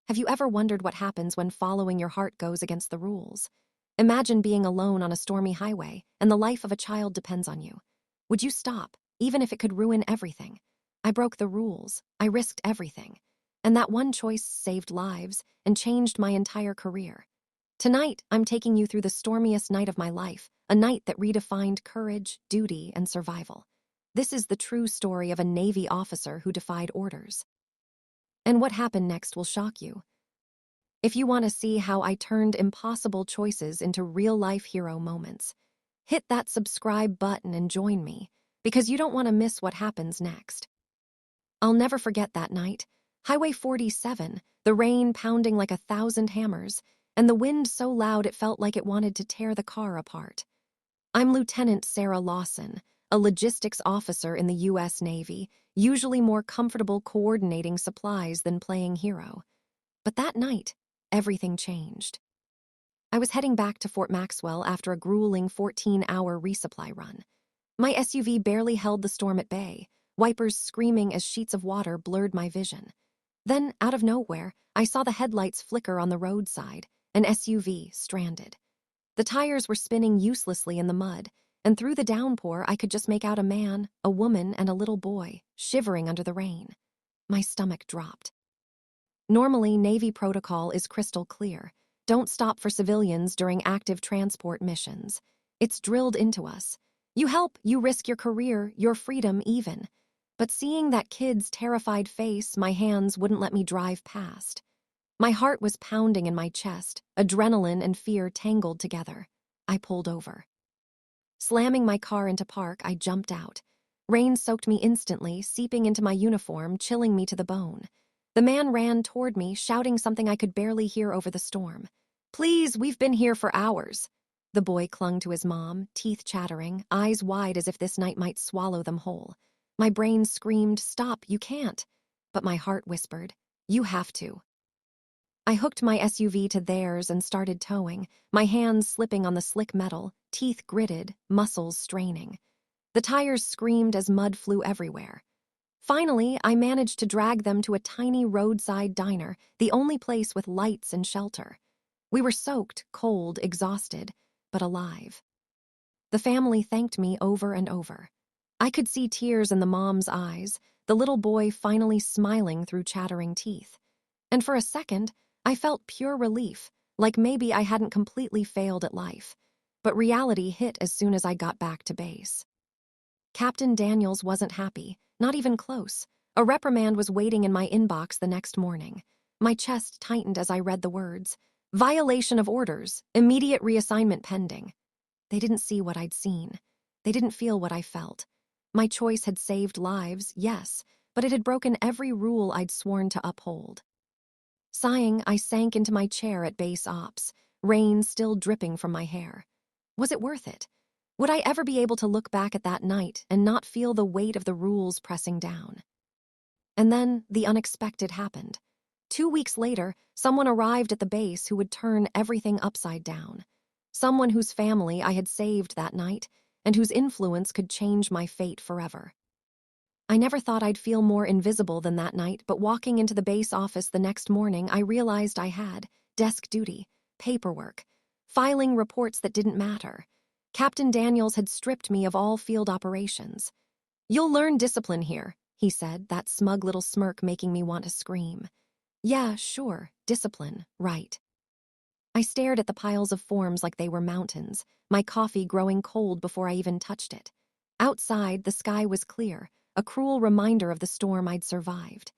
Have you ever wondered what happens when following your heart goes against the rules? Imagine being alone on a stormy highway, and the life of a child depends on you. Would you stop, even if it could ruin everything? I broke the rules. I risked everything. And that one choice saved lives and changed my entire career. Tonight, I'm taking you through the stormiest night of my life, a night that redefined courage, duty, and survival. This is the true story of a Navy officer who defied orders. And what happened next will shock you. If you want to see how I turned impossible choices into real-life hero moments, hit that subscribe button and join me, because you don't want to miss what happens next. I'll never forget that night. Highway 47, the rain pounding like 1,000 hammers, and the wind so loud it felt like it wanted to tear the car apart. I'm Lieutenant Sarah Lawson, a logistics officer in the U.S. Navy, usually more comfortable coordinating supplies than playing hero. But that night, everything changed. I was heading back to Fort Maxwell after a grueling 14-hour resupply run. My SUV barely held the storm at bay, wipers screaming as sheets of water blurred my vision. Then, out of nowhere, I saw the headlights flicker on the roadside, an SUV stranded. The tires were spinning uselessly in the mud, and through the downpour I could just make out a man, a woman, and a little boy, shivering under the rain. My stomach dropped. Normally, Navy protocol is crystal clear. Don't stop for civilians during active transport missions. It's drilled into us. You help, you risk your career, your freedom even. But seeing that kid's terrified face, my hands wouldn't let me drive past. My heart was pounding in my chest, adrenaline and fear tangled together. I pulled over. Slamming my car into park, I jumped out. Rain soaked me instantly, seeping into my uniform, chilling me to the bone. The man ran toward me, shouting something I could barely hear over the storm. "Please, we've been here for hours." The boy clung to his mom, teeth chattering, eyes wide as if this night might swallow them whole. My brain screamed, "Stop, you can't." But my heart whispered, "You have to." I hooked my SUV to theirs and started towing, my hands slipping on the slick metal, teeth gritted, muscles straining. The tires screamed as mud flew everywhere. Finally, I managed to drag them to a tiny roadside diner, the only place with lights and shelter. We were soaked, cold, exhausted, but alive. The family thanked me over and over. I could see tears in the mom's eyes, the little boy finally smiling through chattering teeth. And for a second, I felt pure relief, like maybe I hadn't completely failed at life. But reality hit as soon as I got back to base. Captain Daniels wasn't happy, not even close. A reprimand was waiting in my inbox the next morning. My chest tightened as I read the words, "Violation of orders, immediate reassignment pending." They didn't see what I'd seen. They didn't feel what I felt. My choice had saved lives, yes, but it had broken every rule I'd sworn to uphold. Sighing, I sank into my chair at base ops, rain still dripping from my hair. Was it worth it? Would I ever be able to look back at that night and not feel the weight of the rules pressing down? And then the unexpected happened. 2 weeks later, someone arrived at the base who would turn everything upside down. Someone whose family I had saved that night and whose influence could change my fate forever. I never thought I'd feel more invisible than that night, but walking into the base office the next morning, I realized I had desk duty, paperwork, filing reports that didn't matter. Captain Daniels had stripped me of all field operations. "You'll learn discipline here," he said, that smug little smirk making me want to scream. Yeah, sure, discipline, right. I stared at the piles of forms like they were mountains, my coffee growing cold before I even touched it. Outside, the sky was clear, a cruel reminder of the storm I'd survived.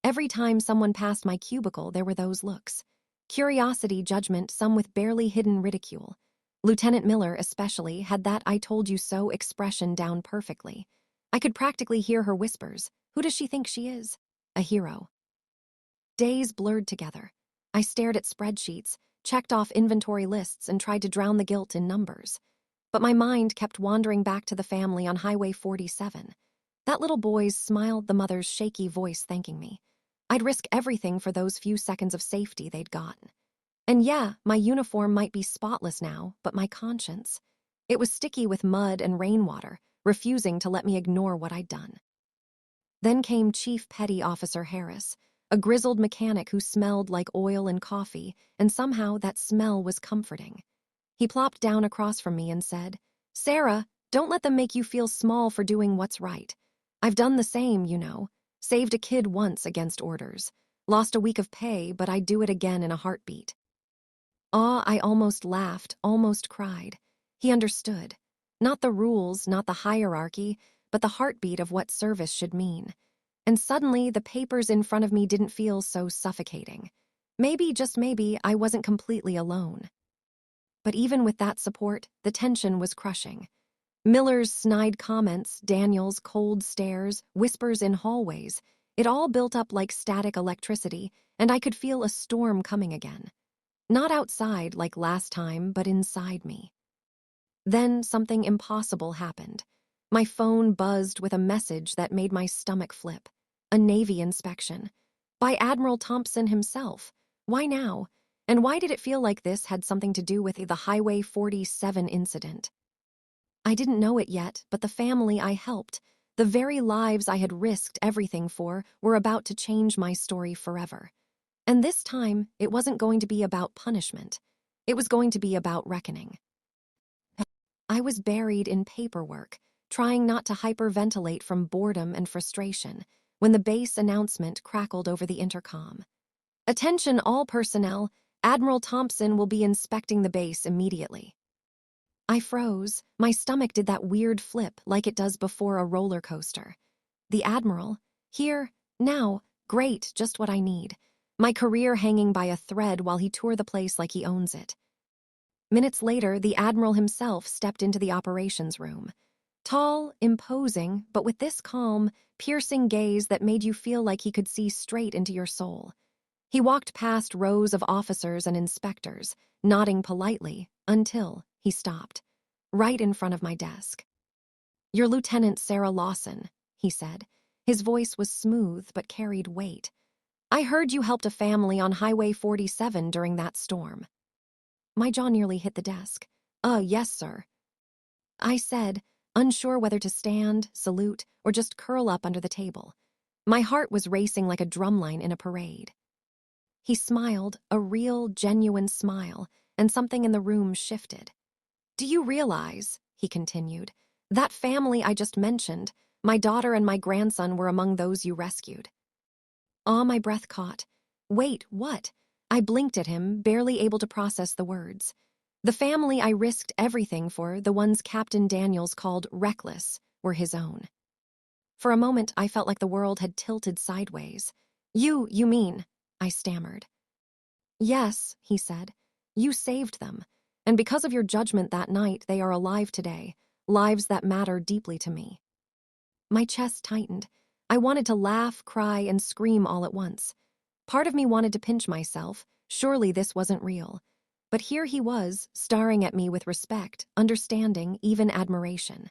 Every time someone passed my cubicle, there were those looks. Curiosity, judgment, some with barely hidden ridicule. Lieutenant Miller, especially, had that "I told you so" expression down perfectly. I could practically hear her whispers. Who does she think she is? A hero. Days blurred together. I stared at spreadsheets, checked off inventory lists, and tried to drown the guilt in numbers. But my mind kept wandering back to the family on Highway 47. That little boy's smile, the mother's shaky voice thanking me. I'd risk everything for those few seconds of safety they'd gotten. And yeah, my uniform might be spotless now, but my conscience. It was sticky with mud and rainwater, refusing to let me ignore what I'd done. Then came Chief Petty Officer Harris, a grizzled mechanic who smelled like oil and coffee, and somehow that smell was comforting. He plopped down across from me and said, "Sarah, don't let them make you feel small for doing what's right. I've done the same, you know. Saved a kid once against orders. Lost a week of pay, but I'd do it again in a heartbeat." I almost laughed, almost cried. He understood. Not the rules, not the hierarchy, but the heartbeat of what service should mean. And suddenly, the papers in front of me didn't feel so suffocating. Maybe, just maybe, I wasn't completely alone. But even with that support, the tension was crushing. Miller's snide comments, Daniel's cold stares, whispers in hallways, it all built up like static electricity, and I could feel a storm coming again. Not outside like last time, but inside me. Then something impossible happened. My phone buzzed with a message that made my stomach flip. A Navy inspection. By Admiral Thompson himself. Why now? And why did it feel like this had something to do with the Highway 47 incident? I didn't know it yet, but the family I helped, the very lives I had risked everything for, were about to change my story forever. And this time, it wasn't going to be about punishment. It was going to be about reckoning. I was buried in paperwork, trying not to hyperventilate from boredom and frustration, when the base announcement crackled over the intercom. "Attention all personnel, Admiral Thompson will be inspecting the base immediately." I froze. My stomach did that weird flip like it does before a roller coaster. The Admiral? Here? Now? Great, just what I need. My career hanging by a thread while he tore the place like he owns it. Minutes later, the Admiral himself stepped into the operations room. Tall, imposing, but with this calm, piercing gaze that made you feel like he could see straight into your soul. He walked past rows of officers and inspectors, nodding politely, until he stopped, right in front of my desk. "You're Lieutenant Sarah Lawson," he said. His voice was smooth but carried weight. "I heard you helped a family on Highway 47 during that storm." My jaw nearly hit the desk. Yes, sir," I said, unsure whether to stand, salute, or just curl up under the table. My heart was racing like a drumline in a parade. He smiled, a real, genuine smile, and something in the room shifted. "Do you realize," he continued, "that family I just mentioned, my daughter and my grandson were among those you rescued?" My breath caught. Wait, what? I blinked at him, barely able to process the words. The family I risked everything for, the ones Captain Daniels called reckless, were his own. For a moment, I felt like the world had tilted sideways. You mean," I stammered. "Yes," he said. "You saved them. And because of your judgment that night, they are alive today, lives that matter deeply to me." My chest tightened. I wanted to laugh, cry, and scream all at once. Part of me wanted to pinch myself. Surely this wasn't real. But here he was, staring at me with respect, understanding, even admiration.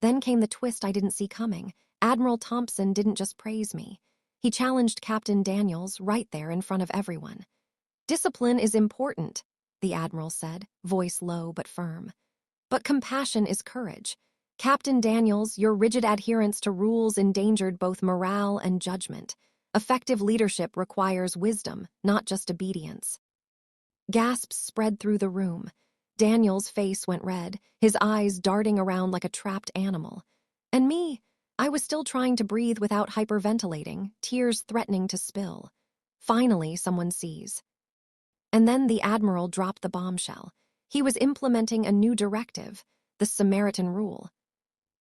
Then came the twist I didn't see coming. Admiral Thompson didn't just praise me. He challenged Captain Daniels right there in front of everyone. "Discipline is important," the Admiral said, voice low but firm. "But compassion is courage. Captain Daniels, your rigid adherence to rules endangered both morale and judgment. Effective leadership requires wisdom, not just obedience." Gasps spread through the room. Daniel's face went red, his eyes darting around like a trapped animal. And me, I was still trying to breathe without hyperventilating, tears threatening to spill. Finally, someone sees. And then the Admiral dropped the bombshell. He was implementing a new directive, the Samaritan Rule.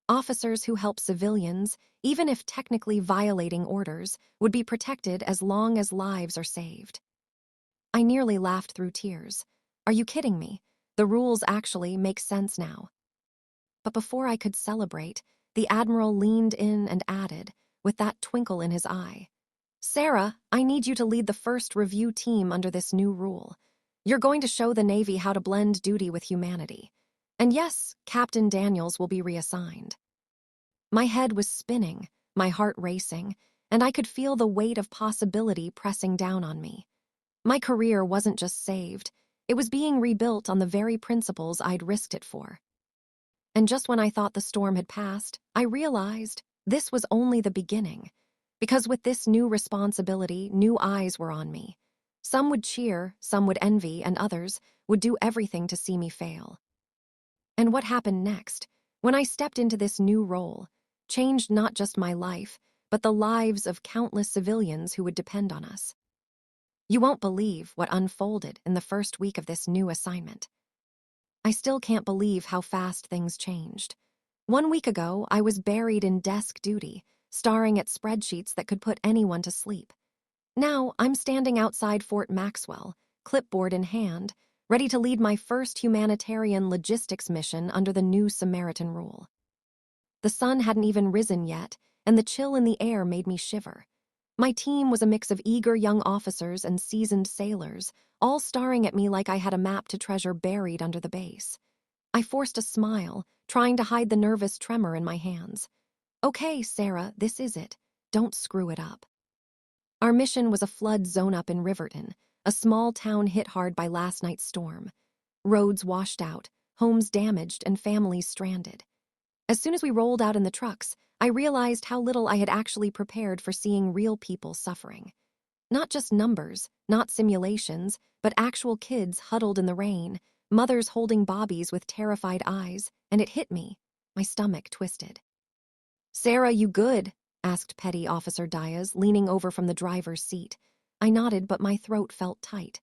Officers who help civilians, even if technically violating orders, would be protected as long as lives are saved. I nearly laughed through tears. Are you kidding me? The rules actually make sense now. But before I could celebrate, the Admiral leaned in and added, with that twinkle in his eye, "Sarah, I need you to lead the first review team under this new rule. You're going to show the Navy how to blend duty with humanity. And yes, Captain Daniels will be reassigned." My head was spinning, my heart racing, and I could feel the weight of possibility pressing down on me. My career wasn't just saved, it was being rebuilt on the very principles I'd risked it for. And just when I thought the storm had passed, I realized this was only the beginning. Because with this new responsibility, new eyes were on me. Some would cheer, some would envy, and others would do everything to see me fail. And what happened next, when I stepped into this new role, changed not just my life, but the lives of countless civilians who would depend on us. You won't believe what unfolded in the first week of this new assignment. I still can't believe how fast things changed. 1 week ago, I was buried in desk duty, staring at spreadsheets that could put anyone to sleep. Now, I'm standing outside Fort Maxwell, clipboard in hand, ready to lead my first humanitarian logistics mission under the new Samaritan rule. The sun hadn't even risen yet, and the chill in the air made me shiver. My team was a mix of eager young officers and seasoned sailors, all staring at me like I had a map to treasure buried under the base. I forced a smile, trying to hide the nervous tremor in my hands. Okay, Sarah, this is it. Don't screw it up. Our mission was a flood zone up in Riverton, a small town hit hard by last night's storm. Roads washed out, homes damaged, and families stranded. As soon as we rolled out in the trucks, I realized how little I had actually prepared for seeing real people suffering. Not just numbers, not simulations, but actual kids huddled in the rain, mothers holding bobbies with terrified eyes, and it hit me. My stomach twisted. "Sarah, you good?" asked Petty Officer Diaz, leaning over from the driver's seat. I nodded, but my throat felt tight.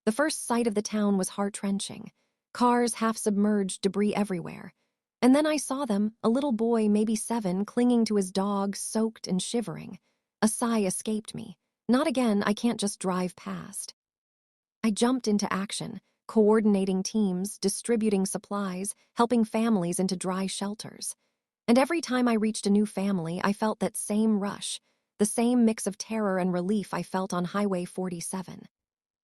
The first sight of the town was heart-wrenching. Cars half submerged, debris everywhere. And then I saw them, a little boy, maybe 7, clinging to his dog, soaked and shivering. A sigh escaped me. Not again, I can't just drive past. I jumped into action, coordinating teams, distributing supplies, helping families into dry shelters. And every time I reached a new family, I felt that same rush, the same mix of terror and relief I felt on Highway 47.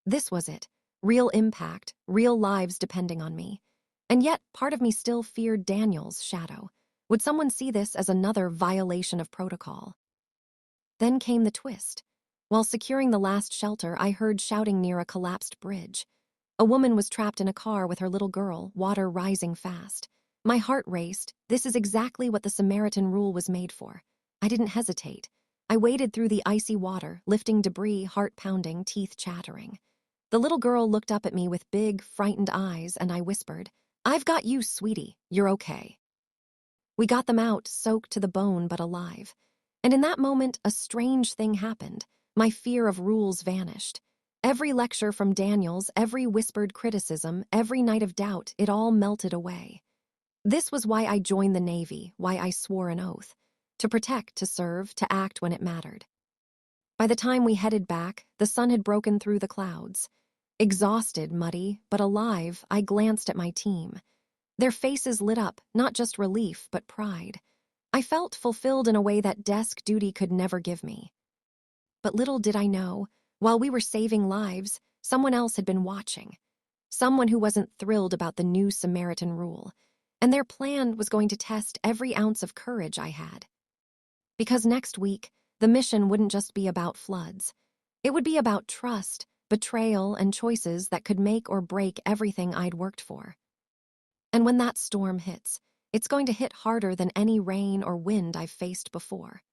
This was it. Real impact, real lives depending on me. And yet, part of me still feared Daniel's shadow. Would someone see this as another violation of protocol? Then came the twist. While securing the last shelter, I heard shouting near a collapsed bridge. A woman was trapped in a car with her little girl, water rising fast. My heart raced. This is exactly what the Samaritan rule was made for. I didn't hesitate. I waded through the icy water, lifting debris, heart pounding, teeth chattering. The little girl looked up at me with big, frightened eyes, and I whispered, "I've got you, sweetie. You're okay." We got them out, soaked to the bone but alive. And in that moment, a strange thing happened. My fear of rules vanished. Every lecture from Daniels, every whispered criticism, every night of doubt, it all melted away. This was why I joined the Navy, why I swore an oath. To protect, to serve, to act when it mattered. By the time we headed back, the sun had broken through the clouds. Exhausted, muddy, but alive, I glanced at my team. Their faces lit up, not just relief, but pride. I felt fulfilled in a way that desk duty could never give me. But little did I know, while we were saving lives, someone else had been watching. Someone who wasn't thrilled about the new Samaritan rule. And their plan was going to test every ounce of courage I had. Because next week, the mission wouldn't just be about floods. It would be about trust, betrayal, and choices that could make or break everything I'd worked for. And when that storm hits, it's going to hit harder than any rain or wind I've faced before.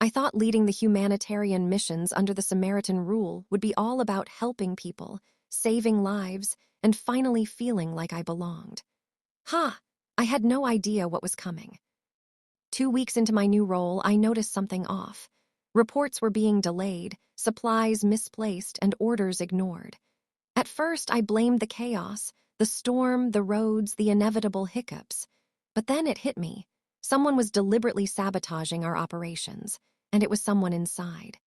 I thought leading the humanitarian missions under the Samaritan rule would be all about helping people, saving lives, and finally feeling like I belonged. I had no idea what was coming. 2 weeks into my new role, I noticed something off. Reports were being delayed, supplies misplaced, and orders ignored. At first, I blamed the chaos, the storm, the roads, the inevitable hiccups. But then it hit me. Someone was deliberately sabotaging our operations, and it was someone inside.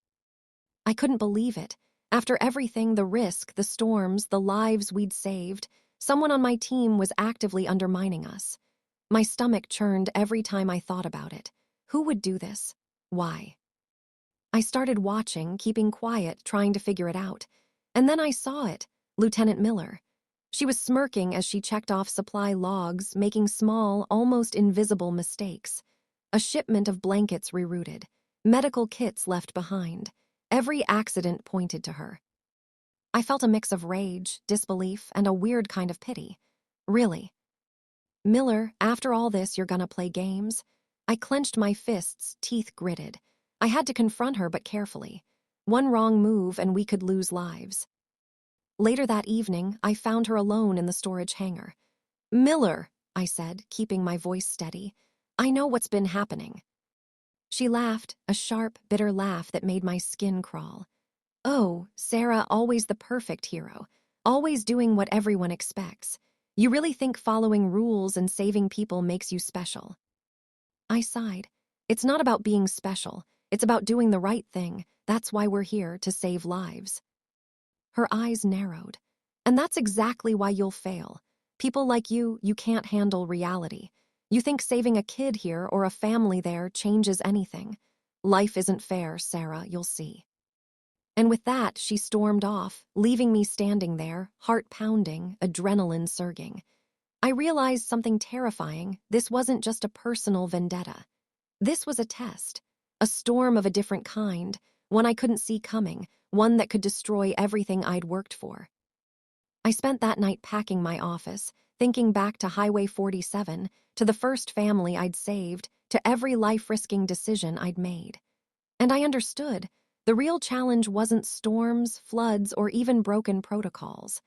I couldn't believe it. After everything, the risk, the storms, the lives we'd saved, someone on my team was actively undermining us. My stomach churned every time I thought about it. Who would do this? Why? I started watching, keeping quiet, trying to figure it out. And then I saw it, Lieutenant Miller. She was smirking as she checked off supply logs, making small, almost invisible mistakes. A shipment of blankets rerouted, medical kits left behind. Every accident pointed to her. I felt a mix of rage, disbelief, and a weird kind of pity. Really? Miller, after all this, you're gonna play games? I clenched my fists, teeth gritted. I had to confront her, but carefully. One wrong move and we could lose lives. Later that evening, I found her alone in the storage hangar. "Miller," I said, keeping my voice steady, "I know what's been happening." She laughed, a sharp, bitter laugh that made my skin crawl. "Oh, Sarah, always the perfect hero. Always doing what everyone expects. You really think following rules and saving people makes you special?" I sighed. "It's not about being special. It's about doing the right thing. That's why we're here, to save lives." Her eyes narrowed. "And that's exactly why you'll fail. People like you can't handle reality. You think saving a kid here or a family there changes anything. Life isn't fair, Sarah, you'll see." And with that, she stormed off, leaving me standing there, heart pounding, adrenaline surging. I realized something terrifying. This wasn't just a personal vendetta. This was a test. A storm of a different kind, one I couldn't see coming, one that could destroy everything I'd worked for. I spent that night packing my office, thinking back to Highway 47, to the first family I'd saved, to every life-risking decision I'd made. And I understood. The real challenge wasn't storms, floods, or even broken protocols.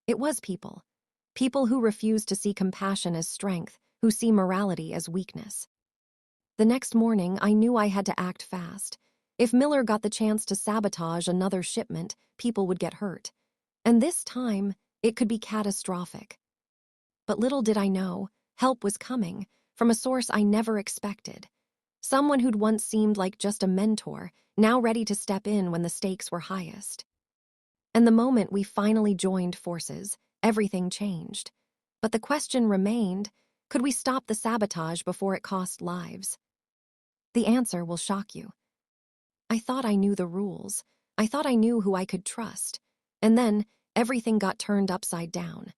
It was people. People who refused to see compassion as strength, who see morality as weakness. The next morning, I knew I had to act fast. If Miller got the chance to sabotage another shipment, people would get hurt. And this time, it could be catastrophic. But little did I know, help was coming, from a source I never expected. Someone who'd once seemed like just a mentor, now ready to step in when the stakes were highest. And the moment we finally joined forces, everything changed. But the question remained, could we stop the sabotage before it cost lives? The answer will shock you. I thought I knew the rules. I thought I knew who I could trust. And then, everything got turned upside down.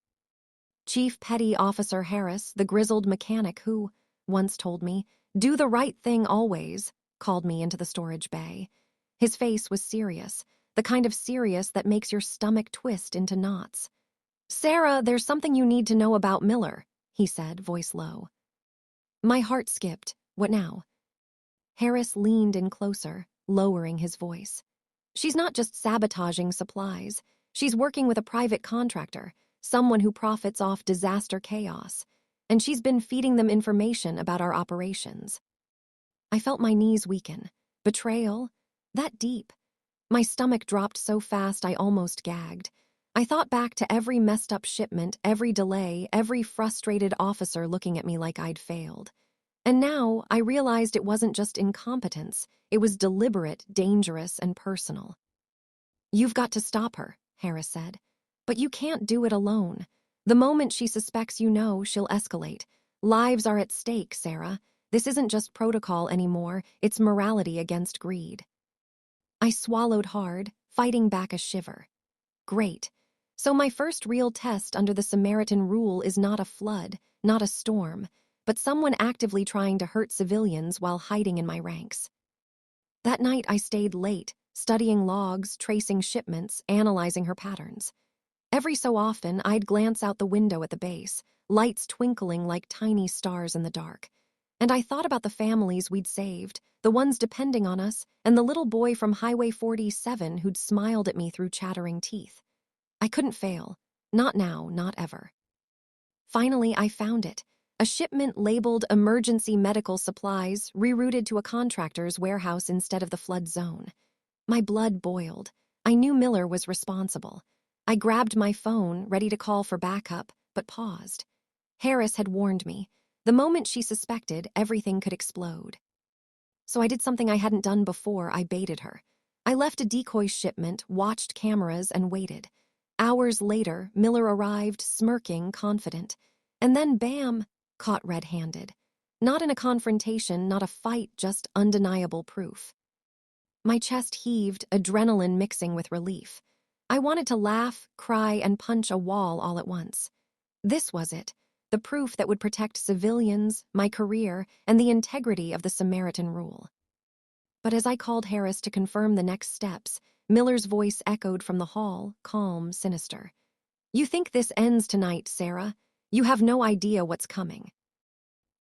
Chief Petty Officer Harris, the grizzled mechanic who, once told me, "Do the right thing always," called me into the storage bay. His face was serious, the kind of serious that makes your stomach twist into knots. "Sarah, there's something you need to know about Miller," he said, voice low. My heart skipped. What now? Harris leaned in closer, lowering his voice. "She's not just sabotaging supplies. She's working with a private contractor, someone who profits off disaster chaos. And she's been feeding them information about our operations." I felt my knees weaken. Betrayal? That deep? My stomach dropped so fast I almost gagged. I thought back to every messed up shipment, every delay, every frustrated officer looking at me like I'd failed. And now I realized it wasn't just incompetence, it was deliberate, dangerous, and personal. "You've got to stop her," Harris said. "But you can't do it alone. The moment she suspects you know, she'll escalate. Lives are at stake, Sarah. This isn't just protocol anymore, it's morality against greed." I swallowed hard, fighting back a shiver. Great. So my first real test under the Samaritan rule is not a flood, not a storm, but someone actively trying to hurt civilians while hiding in my ranks. That night I stayed late, studying logs, tracing shipments, analyzing her patterns. Every so often, I'd glance out the window at the base, lights twinkling like tiny stars in the dark. And I thought about the families we'd saved, the ones depending on us, and the little boy from Highway 47 who'd smiled at me through chattering teeth. I couldn't fail. Not now, not ever. Finally, I found it. A shipment labeled emergency medical supplies rerouted to a contractor's warehouse instead of the flood zone. My blood boiled. I knew Miller was responsible. I grabbed my phone, ready to call for backup, but paused. Harris had warned me. The moment she suspected, everything could explode. So I did something I hadn't done before. I baited her. I left a decoy shipment, watched cameras, and waited. Hours later, Miller arrived, smirking, confident. And then, bam, caught red-handed. Not in a confrontation, not a fight, just undeniable proof. My chest heaved, adrenaline mixing with relief. I wanted to laugh, cry, and punch a wall all at once. This was it, the proof that would protect civilians, my career, and the integrity of the Samaritan rule. But as I called Harris to confirm the next steps, Miller's voice echoed from the hall, calm, sinister. "You think this ends tonight, Sarah? You have no idea what's coming."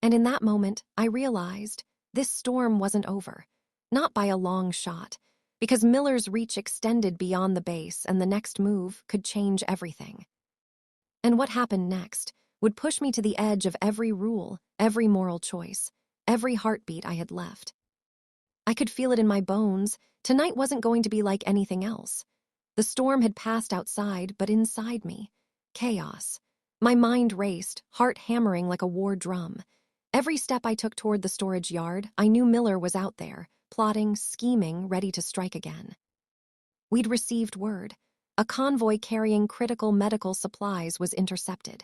And in that moment, I realized this storm wasn't over. not by a long shot, because Miller's reach extended beyond the base and the next move could change everything. And what happened next would push me to the edge of every rule, every moral choice, every heartbeat I had left. I could feel it in my bones. Tonight wasn't going to be like anything else. The storm had passed outside, but inside me, chaos. My mind raced, heart hammering like a war drum. Every step I took toward the storage yard, I knew Miller was out there, plotting, scheming, ready to strike again. We'd received word. A convoy carrying critical medical supplies was intercepted.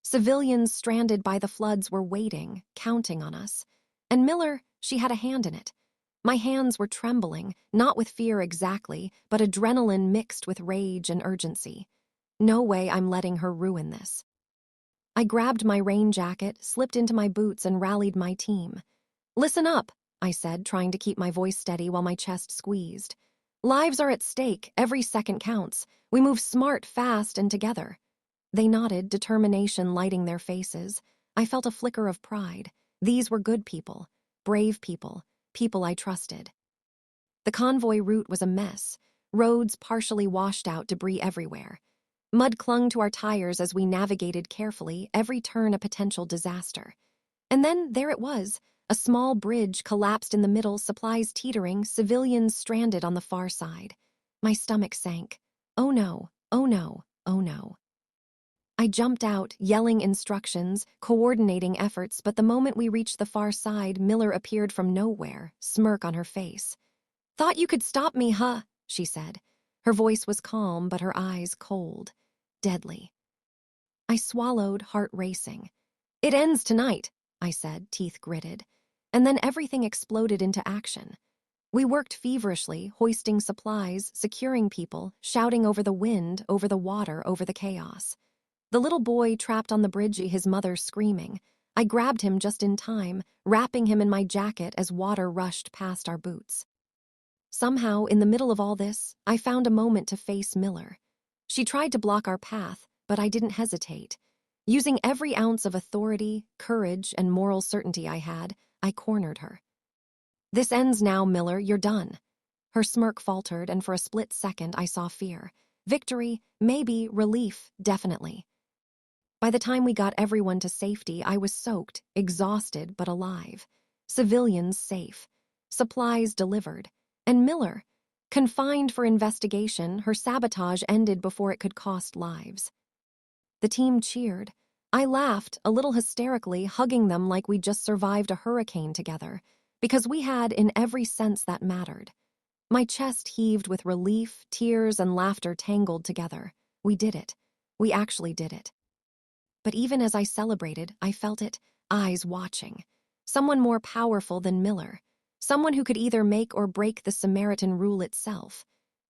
Civilians stranded by the floods were waiting, counting on us. And Miller, she had a hand in it. My hands were trembling, not with fear exactly, but adrenaline mixed with rage and urgency. No way I'm letting her ruin this. I grabbed my rain jacket, slipped into my boots, and rallied my team. "Listen up," I said, trying to keep my voice steady while my chest squeezed. "Lives are at stake, every second counts. We move smart, fast, and together." They nodded, determination lighting their faces. I felt a flicker of pride. These were good people, brave people, people I trusted. The convoy route was a mess. Roads partially washed out, debris everywhere. Mud clung to our tires as we navigated carefully, every turn a potential disaster. And then there it was. A small bridge collapsed in the middle, supplies teetering, civilians stranded on the far side. My stomach sank. Oh no, oh no, oh no. I jumped out, yelling instructions, coordinating efforts, but the moment we reached the far side, Miller appeared from nowhere, smirk on her face. "Thought you could stop me, huh?" she said. Her voice was calm, but her eyes cold, deadly. I swallowed, heart racing. "It ends tonight," I said, teeth gritted. And then everything exploded into action. We worked feverishly, hoisting supplies, securing people, shouting over the wind, over the water, over the chaos. The little boy trapped on the bridge, his mother screaming. I grabbed him just in time, wrapping him in my jacket as water rushed past our boots. Somehow, in the middle of all this, I found a moment to face Miller. She tried to block our path, but I didn't hesitate. Using every ounce of authority, courage, and moral certainty I had, I cornered her. "This ends now, Miller, you're done." Her smirk faltered, and for a split second I saw fear. Victory, maybe, relief, definitely. By the time we got everyone to safety, I was soaked, exhausted, but alive. Civilians safe. Supplies delivered. And Miller, confined for investigation, her sabotage ended before it could cost lives. The team cheered. I laughed, a little hysterically, hugging them like we'd just survived a hurricane together, because we had, in every sense that mattered. My chest heaved with relief, tears, and laughter tangled together. We did it. We actually did it. But even as I celebrated, I felt it, eyes watching. Someone more powerful than Miller. Someone who could either make or break the Samaritan rule itself.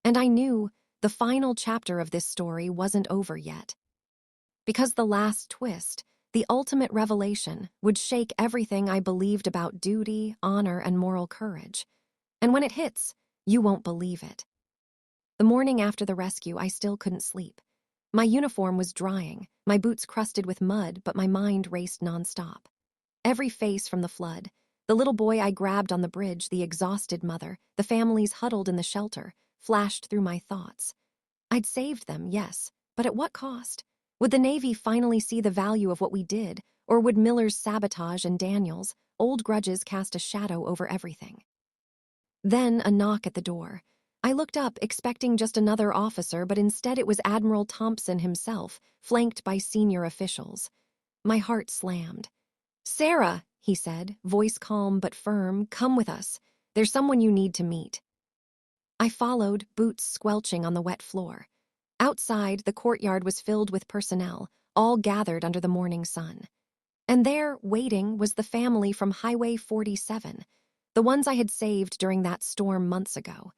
And I knew the final chapter of this story wasn't over yet. Because the last twist, the ultimate revelation, would shake everything I believed about duty, honor, and moral courage. And when it hits, you won't believe it. The morning after the rescue, I still couldn't sleep. My uniform was drying, my boots crusted with mud, but my mind raced nonstop. Every face from the flood, the little boy I grabbed on the bridge, the exhausted mother, the families huddled in the shelter, flashed through my thoughts. I'd saved them, yes, but at what cost? Would the Navy finally see the value of what we did, or would Miller's sabotage and Daniel's old grudges cast a shadow over everything? Then a knock at the door. I looked up, expecting just another officer, but instead it was Admiral Thompson himself, flanked by senior officials. My heart slammed. "Sarah," he said, voice calm but firm, "come with us. There's someone you need to meet." I followed, boots squelching on the wet floor. Outside, the courtyard was filled with personnel, all gathered under the morning sun. And there, waiting, was the family from Highway 47, the ones I had saved during that storm months ago.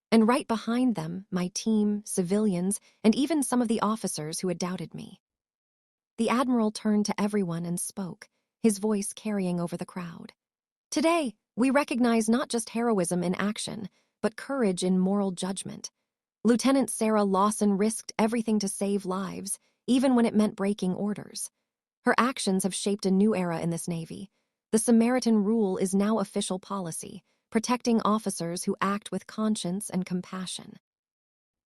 And right behind them, my team, civilians, and even some of the officers who had doubted me. The Admiral turned to everyone and spoke, his voice carrying over the crowd. "Today, we recognize not just heroism in action, but courage in moral judgment. Lieutenant Sarah Lawson risked everything to save lives, even when it meant breaking orders. Her actions have shaped a new era in this Navy. The Samaritan rule is now official policy, protecting officers who act with conscience and compassion.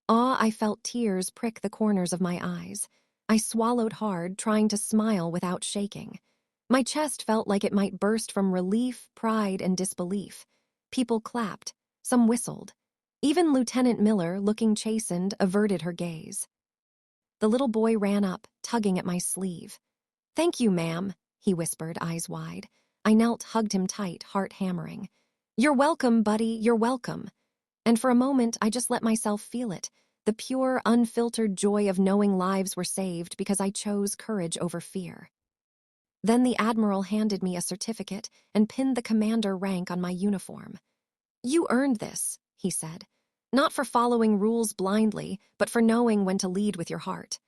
I felt tears prick the corners of my eyes. I swallowed hard, trying to smile without shaking. My chest felt like it might burst from relief, pride, and disbelief. People clapped. Some whistled. Even Lieutenant Miller, looking chastened, averted her gaze. The little boy ran up, tugging at my sleeve. "Thank you, ma'am," he whispered, eyes wide. I knelt, hugged him tight, heart hammering. "You're welcome, buddy, you're welcome." And for a moment, I just let myself feel it, the pure, unfiltered joy of knowing lives were saved because I chose courage over fear. Then the Admiral handed me a certificate and pinned the commander rank on my uniform. "You earned this," he said. "Not for following rules blindly, but for knowing when to lead with your heart."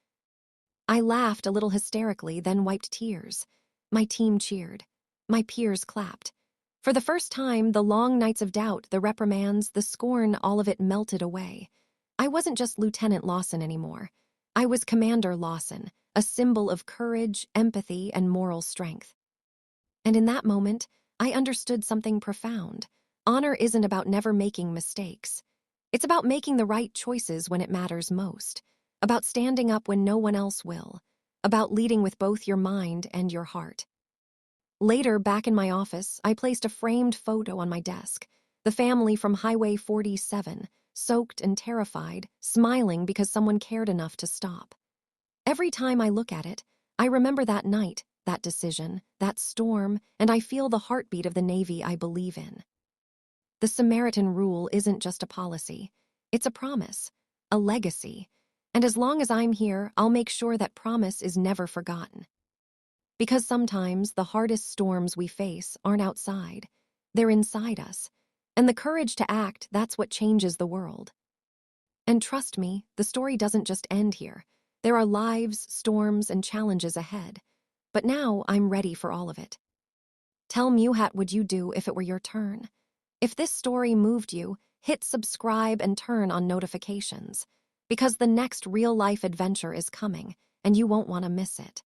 I laughed a little hysterically, then wiped tears. My team cheered. My peers clapped. For the first time, the long nights of doubt, the reprimands, the scorn, all of it melted away. I wasn't just Lieutenant Lawson anymore. I was Commander Lawson, a symbol of courage, empathy, and moral strength. And in that moment, I understood something profound. Honor isn't about never making mistakes. It's about making the right choices when it matters most, about standing up when no one else will, about leading with both your mind and your heart. Later, back in my office, I placed a framed photo on my desk. The family from Highway 47, soaked and terrified, smiling because someone cared enough to stop. Every time I look at it, I remember that night, that decision, that storm, and I feel the heartbeat of the Navy I believe in. The Samaritan Rule isn't just a policy. It's a promise, a legacy. And as long as I'm here, I'll make sure that promise is never forgotten. Because sometimes the hardest storms we face aren't outside. They're inside us. And the courage to act, that's what changes the world. And trust me, the story doesn't just end here. There are lives, storms, and challenges ahead. But now I'm ready for all of it. Tell me, what would you do if it were your turn? If this story moved you, hit subscribe and turn on notifications. Because the next real-life adventure is coming, and you won't want to miss it.